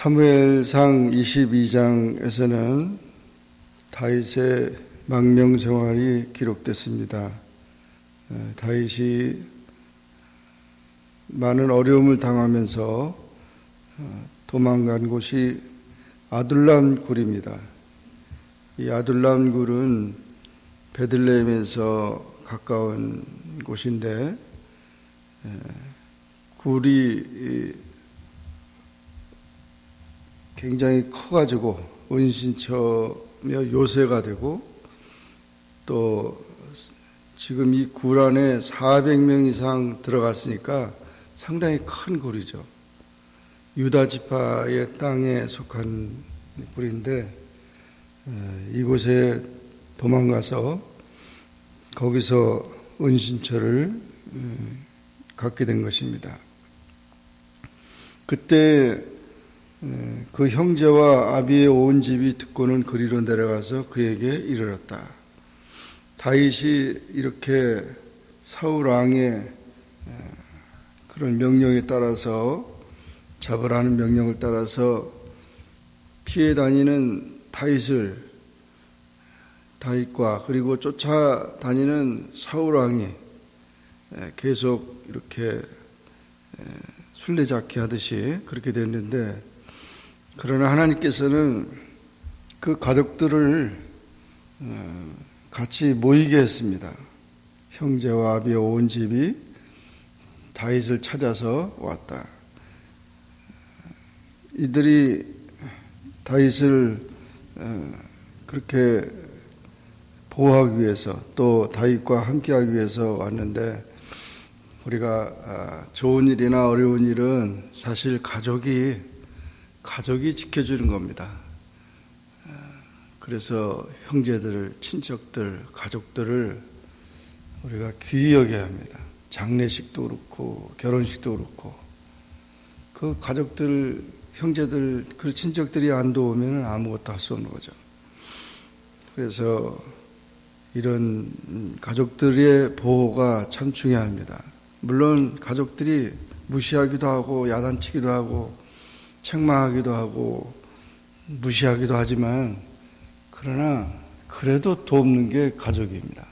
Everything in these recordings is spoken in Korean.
사무엘상 22장에서는 다윗의 망명 생활이 기록됐습니다. 다윗이 많은 어려움을 당하면서 도망간 곳이 아둘람 굴입니다. 이 아둘람 굴은 베들레헴에서 가까운 곳인데 굴이 굉장히 커가지고 은신처며 요새가 되고 또 지금 이 굴 안에 400명 이상 들어갔으니까 상당히 큰 굴이죠. 유다 지파의 땅에 속한 굴인데 이곳에 도망가서 거기서 은신처를 갖게 된 것입니다. 그때 그 형제와 아비의 온 집이 듣고는 그리로 내려가서 그에게 이르렀다. 다윗이 이렇게 사울 왕의 그런 명령에 따라서 잡으라는 명령을 따라서 피해 다니는 다윗과 그리고 쫓아다니는 사울 왕이 계속 이렇게 술래잡기 하듯이 그렇게 됐는데, 그러나 하나님께서는 그 가족들을 같이 모이게 했습니다. 형제와 아비의 온 집이 다윗을 찾아서 왔다. 이들이 다윗을 그렇게 보호하기 위해서 또 다윗과 함께하기 위해서 왔는데, 우리가 좋은 일이나 어려운 일은 사실 가족이 지켜주는 겁니다. 그래서 형제들, 친척들, 가족들을 우리가 귀히 여겨야 합니다. 장례식도 그렇고 결혼식도 그렇고 그 가족들, 형제들, 그 친척들이 안 도우면 아무것도 할 수 없는 거죠. 그래서 이런 가족들의 보호가 참 중요합니다. 물론 가족들이 무시하기도 하고 야단치기도 하고 책망하기도 하고 무시하기도 하지만, 그러나 그래도 돕는 게 가족입니다.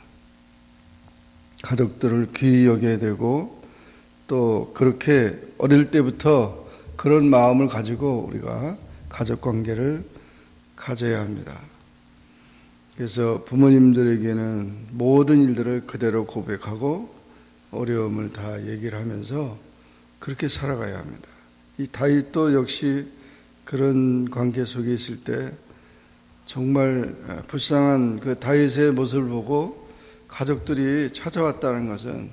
가족들을 귀히 여겨야 되고 또 그렇게 어릴 때부터 그런 마음을 가지고 우리가 가족관계를 가져야 합니다. 그래서 부모님들에게는 모든 일들을 그대로 고백하고 어려움을 다 얘기를 하면서 그렇게 살아가야 합니다. 이 다윗도 역시 그런 관계 속에 있을 때 정말 불쌍한 그 다윗의 모습을 보고 가족들이 찾아왔다는 것은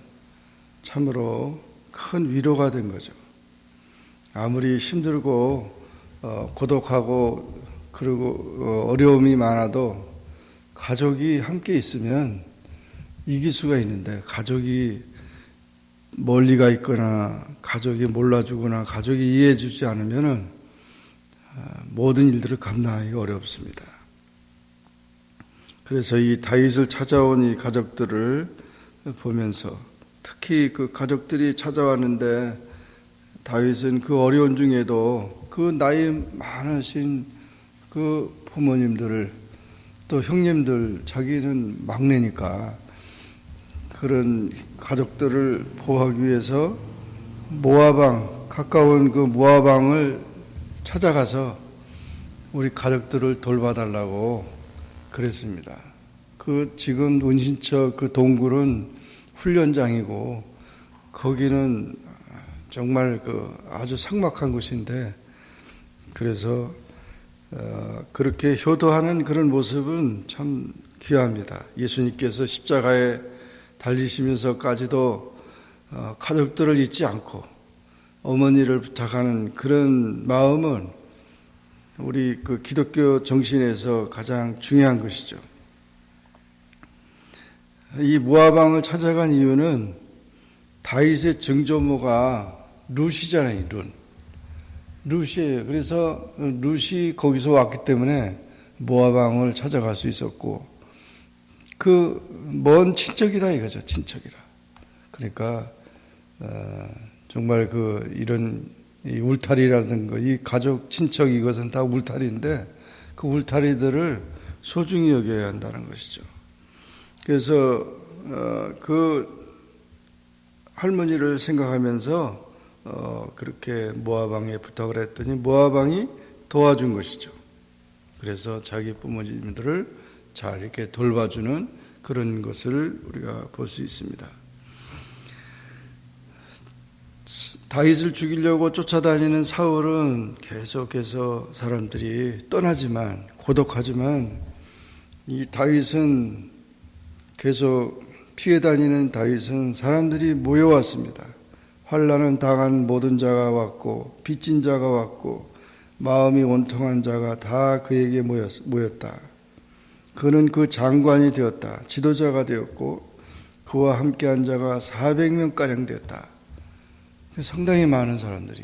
참으로 큰 위로가 된 거죠. 아무리 힘들고 고독하고 그리고 어려움이 많아도 가족이 함께 있으면 이길 수가 있는데, 가족이 멀리 가 있거나 가족이 몰라주거나 가족이 이해해 주지 않으면 모든 일들을 감당하기가 어렵습니다. 그래서 이 다윗을 찾아온 이 가족들을 보면서, 특히 그 가족들이 찾아왔는데 다윗은 그 어려운 중에도 그 나이 많으신 그 부모님들을, 또 형님들, 자기는 막내니까 그런 가족들을 보호하기 위해서 가까운 그 모아방을 찾아가서 우리 가족들을 돌봐달라고 그랬습니다. 지금 은신처 그 동굴은 훈련장이고 거기는 정말 아주 삭막한 곳인데, 그래서 그렇게 효도하는 그런 모습은 참 귀합니다. 예수님께서 십자가에 달리시면서까지도 가족들을 잊지 않고 어머니를 부탁하는 그런 마음은 우리 그 기독교 정신에서 가장 중요한 것이죠. 이 모아방을 찾아간 이유는 다윗의 증조모가 룻이잖아요. 룻이에요. 그래서 룻이 거기서 왔기 때문에 모아방을 찾아갈 수 있었고, 먼 친척이라 이거죠. 친척이라. 그러니까 정말 이런 이 울타리라든가 이 가족, 친척 이것은 다 울타리인데 그 울타리들을 소중히 여겨야 한다는 것이죠. 그래서 그 할머니를 생각하면서 그렇게 모압 왕에 부탁을 했더니 모압 왕이 도와준 것이죠. 그래서 자기 부모님들을 잘 이렇게 돌봐주는 그런 것을 우리가 볼 수 있습니다. 다윗을 죽이려고 쫓아다니는 사울은 계속해서 사람들이 떠나지만 고독하지만 이 다윗은 계속 피해 다니는 다윗은 사람들이 모여왔습니다. 환난은 당한 모든 자가 왔고 빚진 자가 왔고 마음이 온통한 자가 다 그에게 모였다. 그는 그 장관이 되었다. 지도자가 되었고 그와 함께한 자가 400명가량 되었다. 상당히 많은 사람들이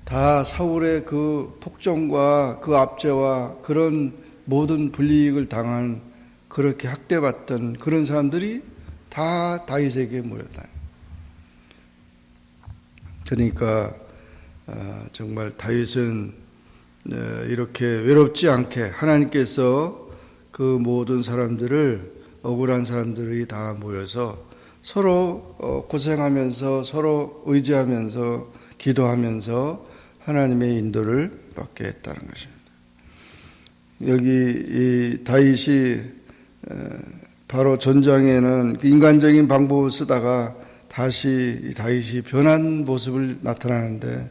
다 사울의 그 폭정과 그 압제와 그런 모든 불이익을 당한 그렇게 학대받던 그런 사람들이 다 다윗에게 모였다. 그러니까 정말 다윗은 이렇게 외롭지 않게 하나님께서 그 모든 사람들을 억울한 사람들이 다 모여서 서로 고생하면서 서로 의지하면서 기도하면서 하나님의 인도를 받게 했다는 것입니다. 여기 이 다윗이 바로 전장에는 인간적인 방법을 쓰다가 다시 다윗이 변한 모습을 나타나는데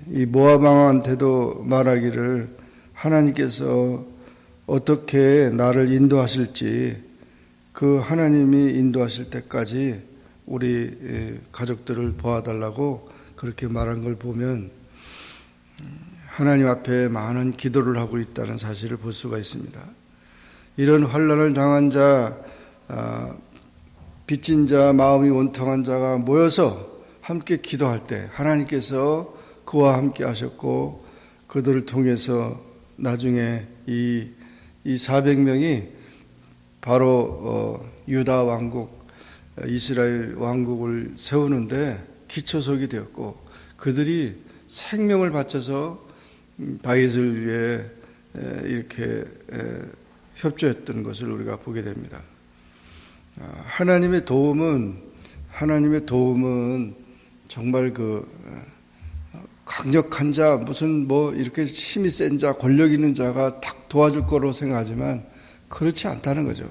이 모압 왕한테도 말하기를 하나님께서 어떻게 나를 인도하실지 그 하나님이 인도하실 때까지 우리 가족들을 보아달라고 그렇게 말한 걸 보면 하나님 앞에 많은 기도를 하고 있다는 사실을 볼 수가 있습니다. 이런 환난을 당한 자, 빚진 자, 마음이 온통한 자가 모여서 함께 기도할 때 하나님께서 그와 함께 하셨고 그들을 통해서 나중에 이 400명이 바로 유다 왕국, 이스라엘 왕국을 세우는데 기초석이 되었고 그들이 생명을 바쳐서 다윗을 위해 이렇게 협조했던 것을 우리가 보게 됩니다. 하나님의 도움은 정말 그 강력한 자, 무슨 뭐 이렇게 힘이 센 자, 권력 있는 자가 탁 도와줄 거로 생각하지만 그렇지 않다는 거죠.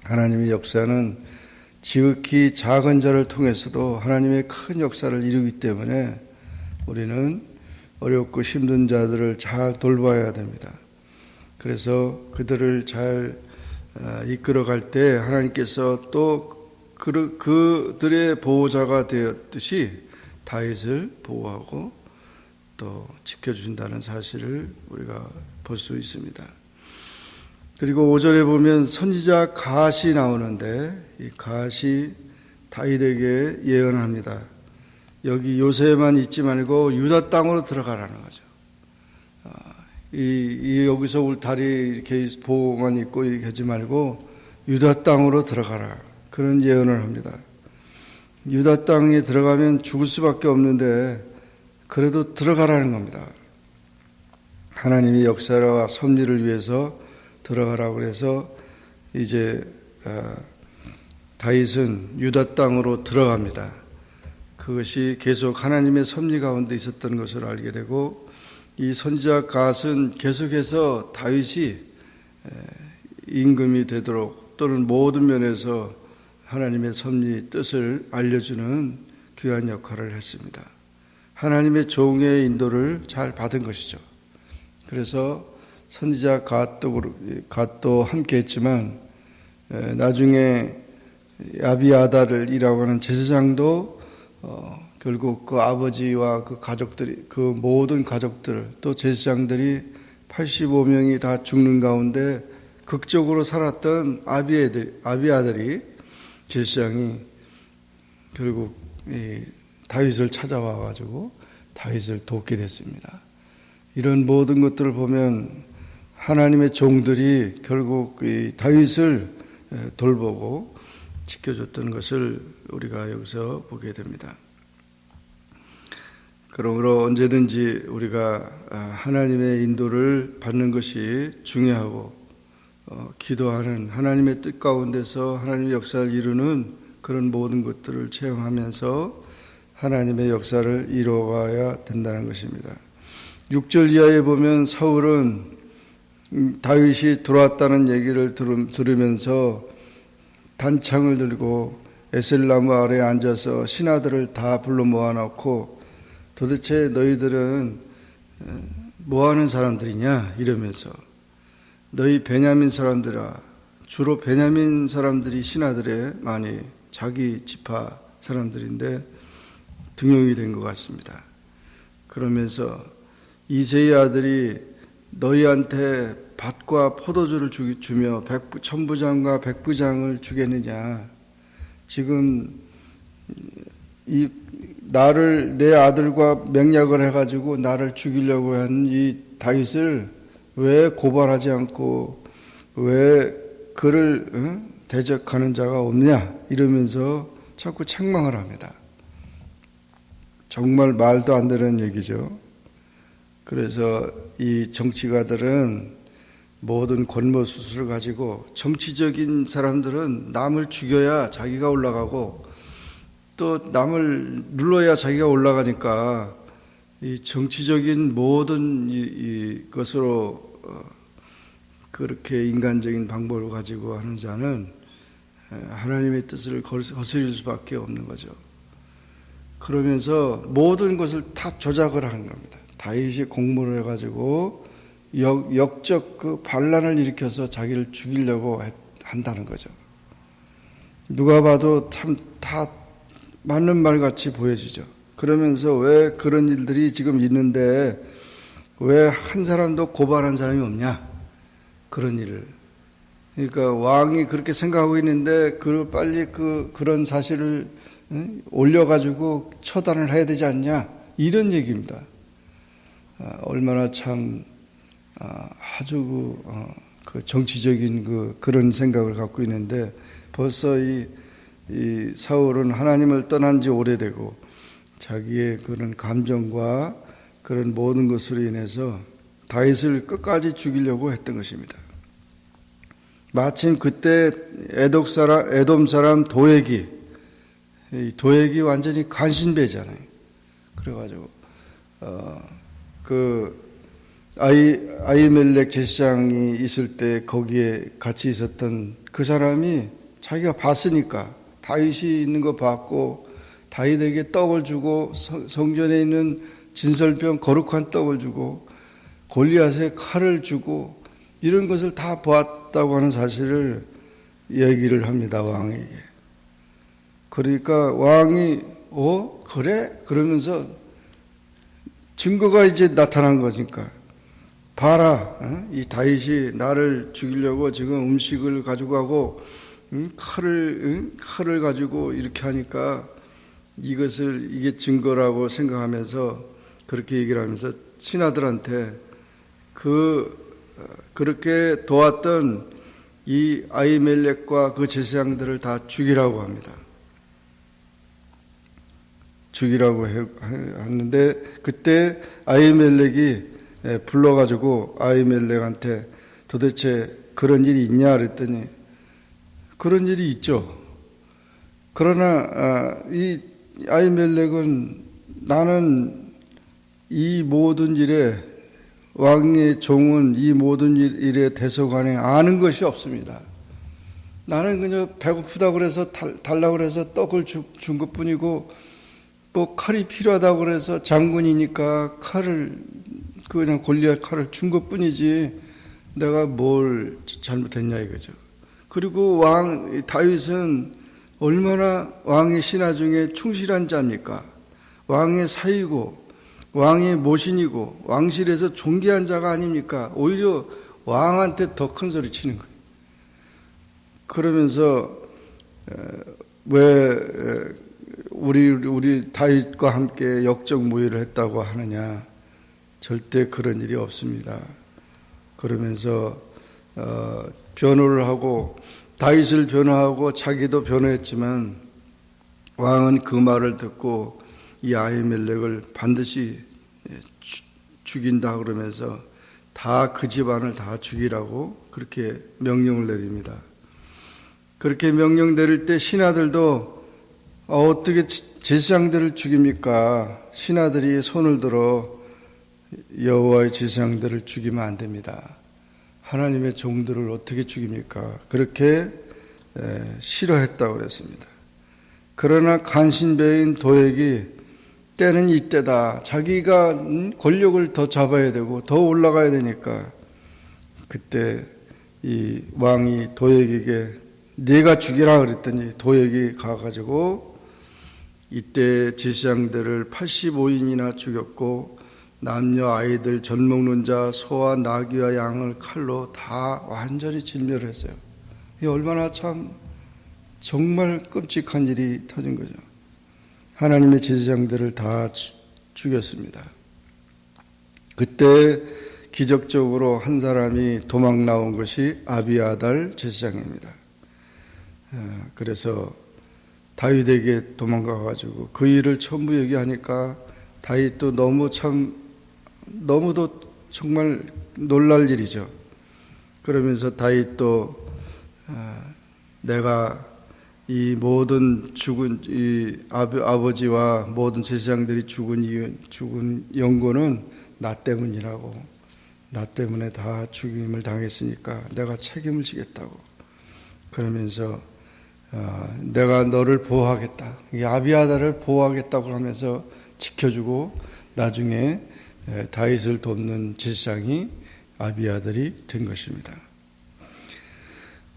하나님의 역사는 지극히 작은 자를 통해서도 하나님의 큰 역사를 이루기 때문에 우리는 어렵고 힘든 자들을 잘 돌봐야 됩니다. 그래서 그들을 잘 이끌어갈 때 하나님께서 또 그들의 보호자가 되었듯이 다윗을 보호하고 또 지켜주신다는 사실을 우리가 볼 수 있습니다. 그리고 5절에 보면 선지자 갓이 나오는데 이 갓이 다윗에게 예언합니다. 여기 요새만 있지 말고 유다 땅으로 들어가라는 거죠. 여기서 울타리 이렇게 보호만 있고 이렇게 하지 말고 유다 땅으로 들어가라. 그런 예언을 합니다. 유다 땅에 들어가면 죽을 수밖에 없는데 그래도 들어가라는 겁니다. 하나님의 역사와 섭리를 위해서 들어가라고 해서 이제 다윗은 유다 땅으로 들어갑니다. 그것이 계속 하나님의 섭리 가운데 있었던 것을 알게 되고 이 선지자 갓은 계속해서 다윗이 임금이 되도록 또는 모든 면에서 하나님의 섭리 뜻을 알려주는 귀한 역할을 했습니다. 하나님의 종의 인도를 잘 받은 것이죠. 그래서 선지자 갓도 함께 했지만 나중에 아비아달이라고 하는 제사장도 결국 그 아버지와 그 가족들이 그 모든 가족들 또 제사장들이 85명이 다 죽는 가운데 극적으로 살았던 아비아들이 제사장이 결국 다윗을 찾아와 가지고 다윗을 돕게 됐습니다. 이런 모든 것들을 보면 하나님의 종들이 결국 이 다윗을 돌보고 지켜줬던 것을 우리가 여기서 보게 됩니다. 그러므로 언제든지 우리가 하나님의 인도를 받는 것이 중요하고 기도하는 하나님의 뜻 가운데서 하나님의 역사를 이루는 그런 모든 것들을 체험하면서 하나님의 역사를 이루어가야 된다는 것입니다. 6절 이하에 보면 사울은 다윗이 들어왔다는 얘기를 들으면서 단창을 들고 에셀나무 아래에 앉아서 신하들을 다 불러 모아놓고 도대체 너희들은 뭐하는 사람들이냐 이러면서 너희 베냐민 사람들아, 주로 베냐민 사람들이 신하들의 많이 자기 지파 사람들인데 등용이 된 것 같습니다. 그러면서 이새의 아들이 너희한테 밭과 포도주를 주며 천부장과 백부장을 주겠느냐. 지금 나를 내 아들과 맹약을 해가지고 나를 죽이려고 한 이 다윗을 왜 고발하지 않고 왜 그를 대적하는 자가 없냐 이러면서 자꾸 책망을 합니다. 정말 말도 안 되는 얘기죠. 그래서 이 정치가들은 모든 권모수술을 가지고 정치적인 사람들은 남을 죽여야 자기가 올라가고 또 남을 눌러야 자기가 올라가니까 이 정치적인 모든 것으로 그렇게 인간적인 방법을 가지고 하는 자는 하나님의 뜻을 거스릴 수밖에 없는 거죠. 그러면서 모든 것을 다 조작을 하는 겁니다. 다윗이 공모를 해가지고 역적 그 반란을 일으켜서 자기를 죽이려고 한다는 거죠. 누가 봐도 참 다 맞는 말 같이 보여지죠. 그러면서 왜 그런 일들이 지금 있는데 왜 한 사람도 고발한 사람이 없냐? 그런 일을. 그러니까 왕이 그렇게 생각하고 있는데 빨리 그런 사실을 올려가지고 처단을 해야 되지 않냐? 이런 얘기입니다. 얼마나 참 아주 그 정치적인 그런 생각을 갖고 있는데 벌써 이 사울은 하나님을 떠난 지 오래되고 자기의 그런 감정과 그런 모든 것으로 인해서 다윗을 끝까지 죽이려고 했던 것입니다. 마침 그때 에돔 사람 도액이 완전히 간신배잖아요. 그래가지고 아히멜렉 제사장이 있을 때 거기에 같이 있었던 그 사람이 자기가 봤으니까 다윗이 있는 거 봤고 다윗에게 떡을 주고 성전에 있는 진설병 거룩한 떡을 주고 골리앗에 칼을 주고 이런 것을 다 보았다고 하는 사실을 얘기를 합니다. 왕에게. 그러니까 왕이 그래? 그러면서 증거가 이제 나타난 거니까 봐라, 이 다윗이 나를 죽이려고 지금 음식을 가지고 가고 칼을 가지고 이렇게 하니까 이게 증거라고 생각하면서 그렇게 얘기를 하면서 신하들한테 그렇게 도왔던 이 아히멜렉과 그 제사장들을 다 죽이라고 합니다. 죽이라고 했는데 그때 아히멜렉이 불러가지고 아히멜렉한테 도대체 그런 일이 있냐 그랬더니 그런 일이 있죠. 그러나 이 아히멜렉은 나는 이 모든 일에 왕의 종은 이 모든 일에 대소간에 아는 것이 없습니다. 나는 그냥 배고프다고 그래서 달라고 그래서 떡을 준 것뿐이고 뭐 칼이 필요하다고 그래서 장군이니까 그냥 골리앗 칼을 준 것뿐이지 내가 뭘 잘못했냐 이거죠. 그리고 다윗은 얼마나 왕의 신하 중에 충실한 자입니까? 왕의 사위고 왕의 모신이고 왕실에서 존귀한 자가 아닙니까? 오히려 왕한테 더 큰 소리 치는 거예요. 그러면서 왜 우리 다윗과 함께 역적무의를 했다고 하느냐? 절대 그런 일이 없습니다. 그러면서 변호를 하고 다윗을 변호하고 자기도 변호했지만 왕은 그 말을 듣고 이 아히멜렉을 반드시 죽인다 그러면서 다 그 집안을 다 죽이라고 그렇게 명령을 내립니다. 그렇게 명령 내릴 때 신하들도 어떻게 제사장들을 죽입니까? 신하들이 손을 들어 여호와의 제사장들을 죽이면 안 됩니다. 하나님의 종들을 어떻게 죽입니까? 그렇게 싫어했다고 그랬습니다. 그러나 간신배인 도액이 때는 이때다. 자기가 권력을 더 잡아야 되고 더 올라가야 되니까 그때 이 왕이 도액에게 네가 죽이라 그랬더니 도액이 가가지고 이때 제사장들을 85인이나 죽였고 남녀 아이들 젖 먹는 자 소와 나귀와 양을 칼로 다 완전히 진멸을 했어요. 이게 얼마나 참 정말 끔찍한 일이 터진 거죠. 하나님의 제사장들을 다 죽였습니다. 그때 기적적으로 한 사람이 도망 나온 것이 아비아달 제사장입니다. 그래서 다윗에게 도망가가지고 그 일을 전부 얘기하니까 다윗도 너무도 정말 놀랄 일이죠. 그러면서 다윗도 내가 이 모든 죽은 이 아버지와 모든 제사장들이 죽은 연고는 나 때문이라고, 나 때문에 다 죽임을 당했으니까 내가 책임을 지겠다고 그러면서 내가 너를 보호하겠다, 이 아비아달을 보호하겠다고 하면서 지켜주고 나중에 다윗을 돕는 제사장이 아비아달이 된 것입니다.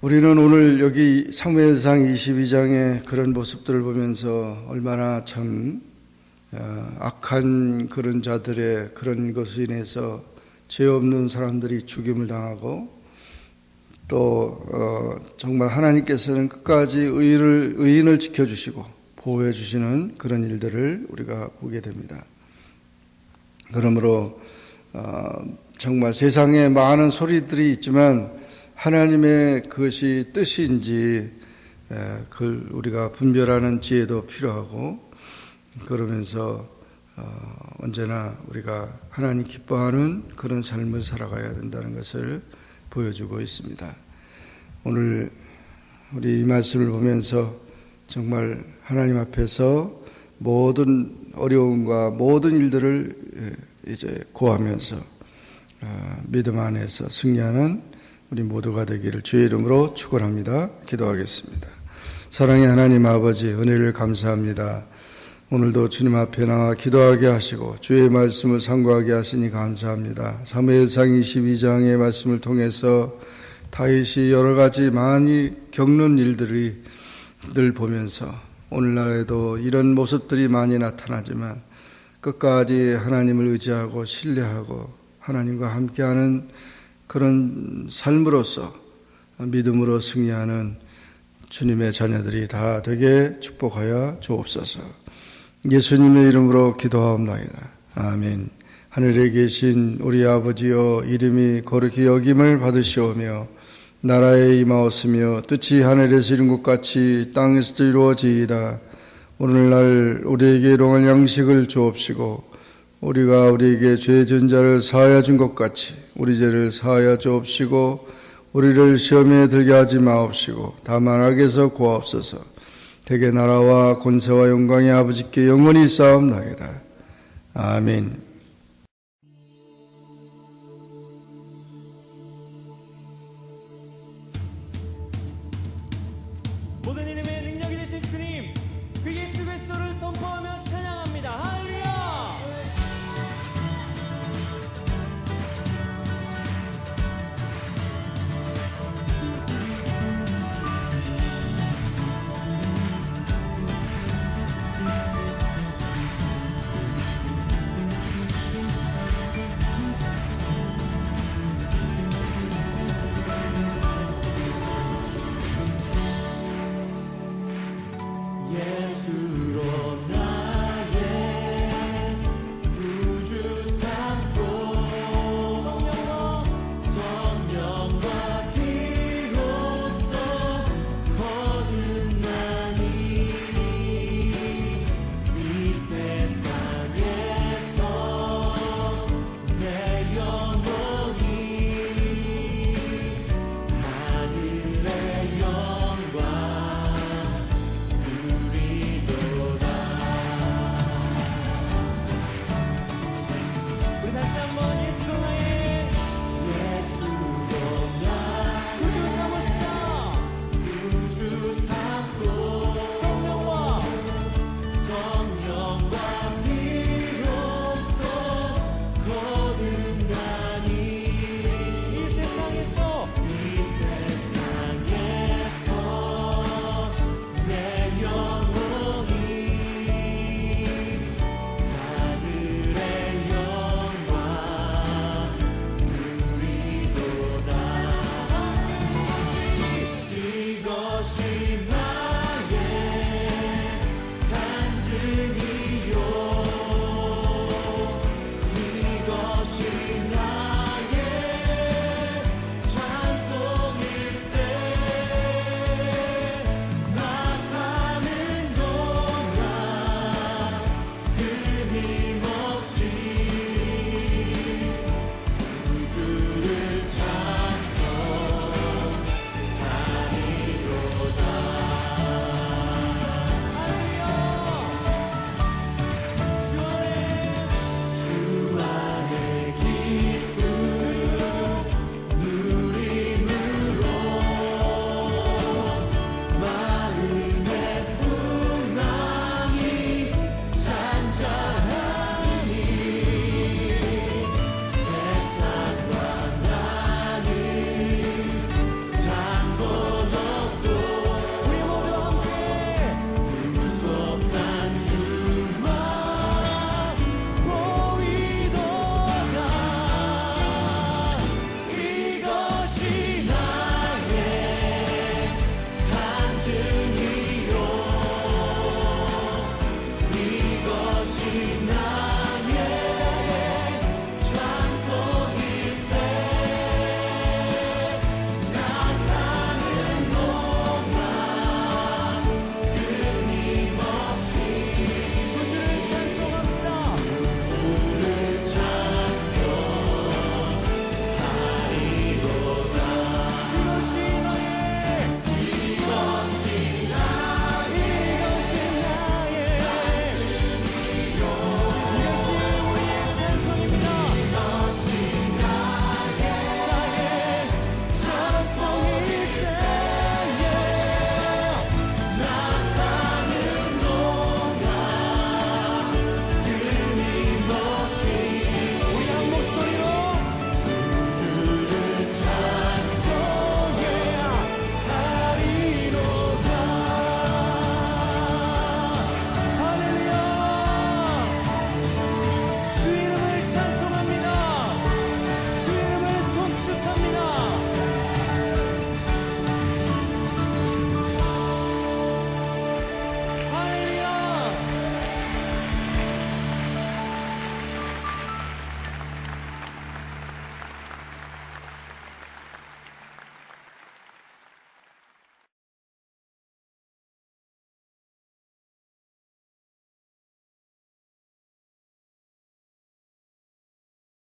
우리는 오늘 여기 사무엘상 22장의 그런 모습들을 보면서 얼마나 참 악한 그런 자들의 그런 것으로 인해서 죄 없는 사람들이 죽임을 당하고 또 정말 하나님께서는 끝까지 의인을 지켜주시고 보호해 주시는 그런 일들을 우리가 보게 됩니다. 그러므로 정말 세상에 많은 소리들이 있지만 하나님의 그것이 뜻인지 그걸 우리가 분별하는 지혜도 필요하고 그러면서 언제나 우리가 하나님 기뻐하는 그런 삶을 살아가야 된다는 것을 보여주고 있습니다. 오늘 우리 이 말씀을 보면서 정말 하나님 앞에서 모든 어려움과 모든 일들을 이제 고하면서 믿음 안에서 승리하는 우리 모두가 되기를 주의 이름으로 축원합니다. 기도하겠습니다. 사랑의 하나님 아버지, 은혜를 감사합니다. 오늘도 주님 앞에 나와 기도하게 하시고 주의 말씀을 상고하게 하시니 감사합니다. 사무엘상 22장의 말씀을 통해서 다윗이 여러 가지 많이 겪는 일들을 늘 보면서 오늘날에도 이런 모습들이 많이 나타나지만 끝까지 하나님을 의지하고 신뢰하고 하나님과 함께하는 그런 삶으로서 믿음으로 승리하는 주님의 자녀들이 다 되게 축복하여 주옵소서. 예수님의 이름으로 기도하옵나이다. 아멘. 하늘에 계신 우리 아버지여, 이름이 거룩히 여김을 받으시오며 나라에 임하옵으며 뜻이 하늘에서 이룬 것 같이 땅에서도 이루어지이다. 오늘날 우리에게 일용할 양식을 주옵시고 우리가 우리에게 죄 지은 자를 사하여 준 것 같이 우리 죄를 사하여 주옵시고 우리를 시험에 들게 하지 마옵시고 다만 악에서 구하옵소서. 대개 나라와 권세와 영광이 아버지께 영원히 쌓옵나이다. 아멘.